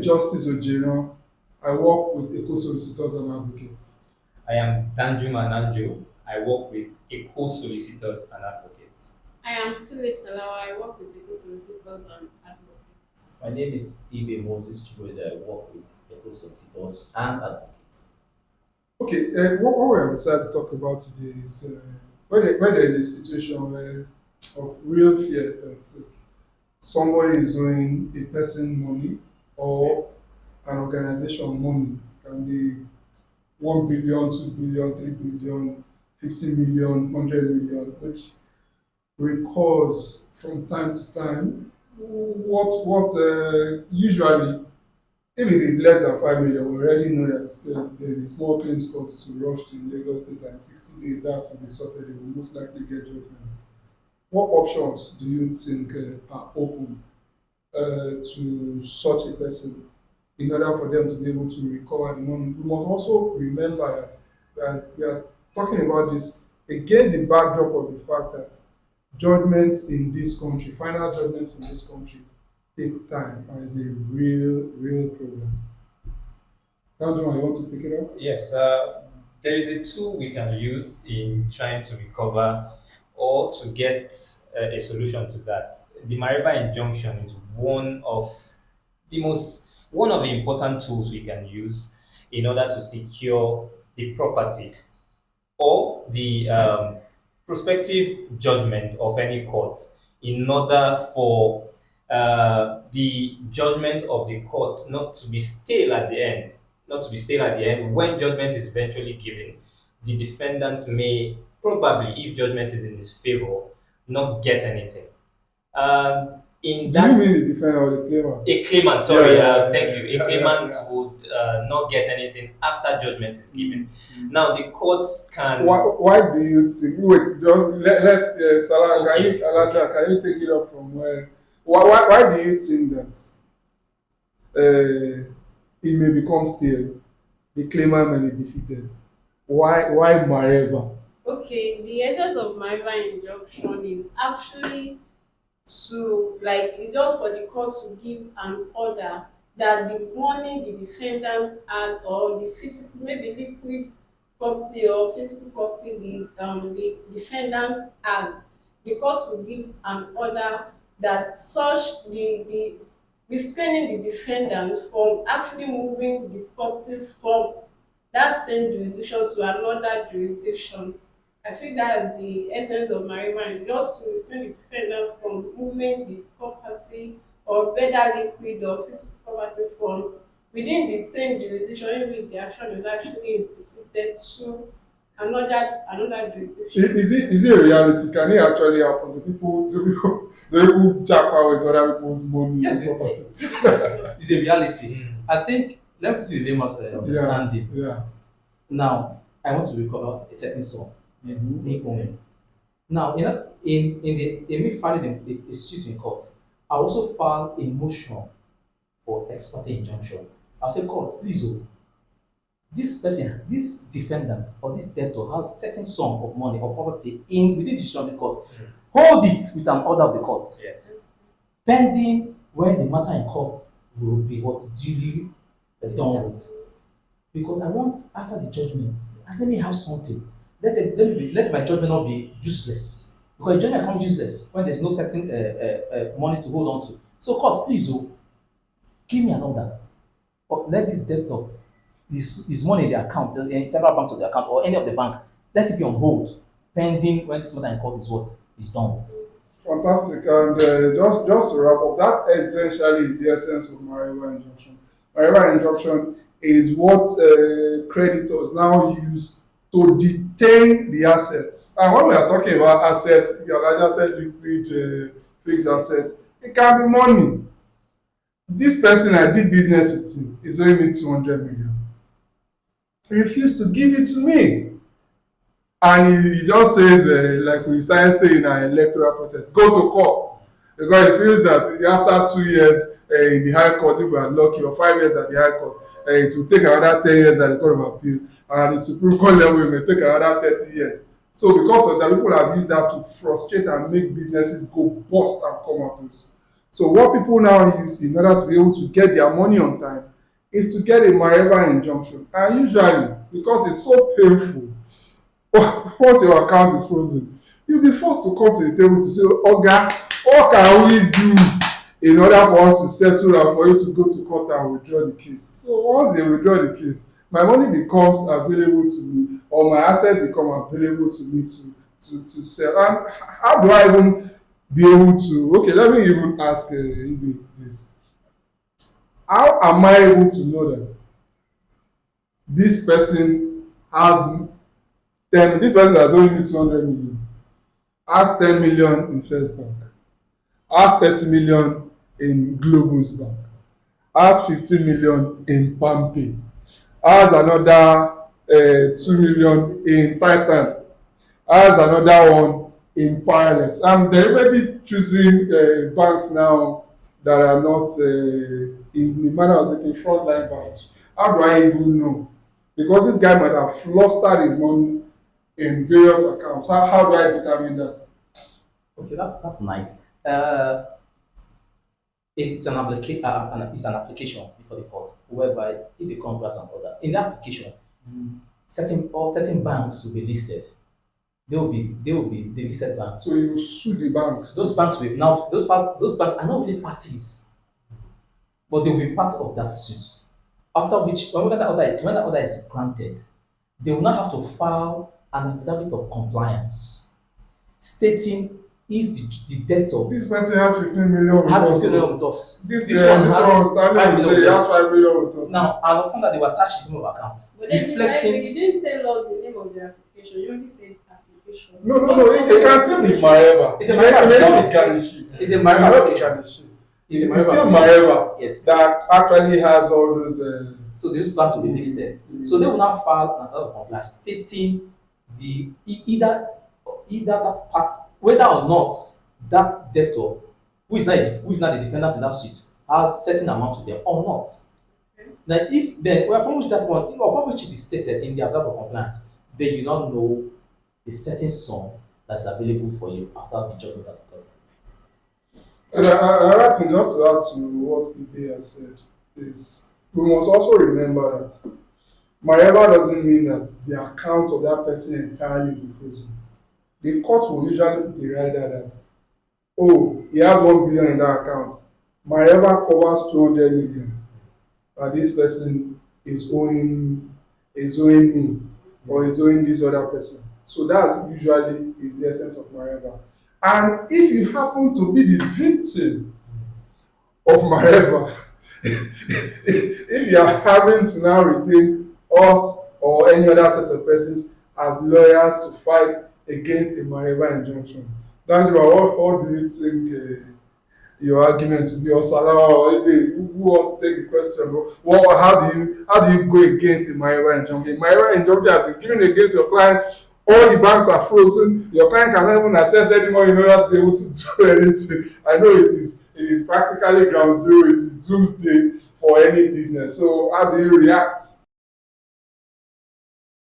Justice Ojero. I work with Solicitors and Advocates. I am Danjuma Nanjo. I work with Eco Solicitors and Advocates. I am Sule Salawa. I work with the Solicitors and Advocates. My name is Ibe Moses Chibueze. I work with Eco Solicitors and Advocates. Okay, what we have decided to talk about today is when there is a situation of real fear that somebody is owing a person money or an organization money, can be 1 billion, 2 billion, 3 billion, 50 million, 100 million, which recurs from time to time. What usually, if it is less than 5 million, we already know that there's a small claims court to rush to Lagos State, and 60 days that will be sorted, they will most likely get judgment. What options do you think are open to such a person in order for them to be able to recover the money? We must also remember that we are talking about this against the backdrop of the fact that judgments in this country, final judgments in this country, take time and is a real problem. Now, John, you want to pick it up? Yes, there is a tool we can use in trying to recover or to get a solution to that. The MAREVA injunction is one of the important tools we can use in order to secure the property or the prospective judgment of any court in order for the judgment of the court not to be stale at the end. Not to be stale at the end. When judgment is eventually given, the defendant may probably, if judgment is in his favor, not get anything. In Do you that, mean the defendant or the claimant? a claimant, sorry, thank you. A yeah, claimant yeah. would not get anything after judgment is given. Now, the courts can. Why do you think? Wait, just let's Salah. Okay. Can you take it up from where? Why do you think that it may become stale? The claimant may be defeated. Why MAREVA? Okay, the essence of my injunction is actually to it's just for the court to give an order that the money the defendant has or the physical, maybe liquid property or physical property the defendant has, the court will give an order that such the restraining the defendant from actually moving the property from that same jurisdiction to another jurisdiction. I think that's the essence of my mind, just to restrain the defendant from moving the property or whether liquid or physical property from within the same jurisdiction, even if the action is actually instituted to another jurisdiction. Is it a reality? Can it actually happen? The people japa with other people's money Yes, and property? it's a reality. I think, let me put it in layman's understanding. Yeah. Now, I want to recover a certain sum. Yes. Me only. Now, in me filing a suit in court, I also file a motion for ex parte injunction. I'll say, court, please, this person, this defendant or this debtor has certain sum of money or property within the decision of the court. Hold it with an order of the court. Yes. Pending when the matter in court will be duly done with. Because I want, after the judgment, let me have something. Let my judgment not be useless. Because judgment becomes useless when there's no certain money to hold on to. So court, please, give me an order. Or let this debtor, his money in the account, in several banks of the account, or any of the bank, let it be on hold, pending when this matter in court is done with. Fantastic. And just to wrap up, that essentially is the essence of MAREVA injunction. MAREVA injunction is what creditors now use to detain the assets. And when we are talking about assets, like I said, liquid fixed assets, it can be money. This person I did business with him is owing me 200 million. He refused to give it to me. And he just says, like we started saying in our electoral process, go to court. Because he feels that after 2 years in the High Court, if we are lucky, or 5 years at the High Court, it will take another 10 years at the Court of Appeal. And at the Supreme Court level, it may take another 30 years. So because of that, people have used that to frustrate and make businesses go bust and come out loose. So what people now use in order to be able to get their money on time is to get a MAREVA injunction. And usually, because it's so painful, once your account is frozen, you'll be forced to come to the table to say, Oga, what can we do in order for us to settle and for you to go to court and withdraw the case? So once they withdraw the case, my money becomes available to me, or my assets become available to me to sell. And how do I even be able to, okay, let me even ask Ibe this. How am I able to know that this person has this person has only 200 million, has 10 million in First Bank, has 30 million in Globus Bank, has 15 million in Palmpay, has another 2 million in Titan, has another one in Pilot. I'm deliberately choosing banks now that are not in the manner of speaking frontline banks. How do I even know? Because this guy might have flustered his money in various accounts. How do I determine that? Okay, that's nice. It's an application before the court, whereby if the court grants an order, in the application, certain banks will be listed. They will be the listed banks. So you sue the banks. Those banks will now those banks are not really parties, but they will be part of that suit. After which, when that order is granted, they will now have to file an affidavit of compliance, stating if the debtor This person has 15 million with has us. 15 million with us. This one one has standing 5 to million say he with has us. 5 million with us. Now, and upon that they were attached to the account, But then reflecting. you didn't tell us the name of the application. You only said application. No. It can still be MAREVA. It's a MAREVA application. It's a MAREVA application. It's still MAREVA. Yes. That actually has all those. So these plans will be listed. So they will now file an order of compliance stating either that part, whether or not that debtor, who is not the defendant in that suit, has certain amount to them or not. Okay. Now, if then upon which it is stated in the order of compliance, then you now know a certain sum that's available for you after the judgment has been gotten. And another thing, just to add to what Ibe has said, is we must also remember that MAREVA doesn't mean that the account of that person entirely be frozen. The court will usually put a rider that, oh, he has 1 billion in that account. MAREVA covers 200 million. And this person is owing me, or is owing this other person. So that's usually is the essence of MAREVA. And if you happen to be the victim of MAREVA, if you are having to now retain us or any other set of persons as lawyers to fight against a MAREVA injunction, Danjuma, what do you think your argument will be? Or Salah, or who wants to take the question? How do you go against a MAREVA injunction? A MAREVA injunction has been given against your client. All the banks are frozen. Your client cannot even access anymore in order to be able to do anything. I know it is practically ground zero. It is doomsday for any business. So how do you react?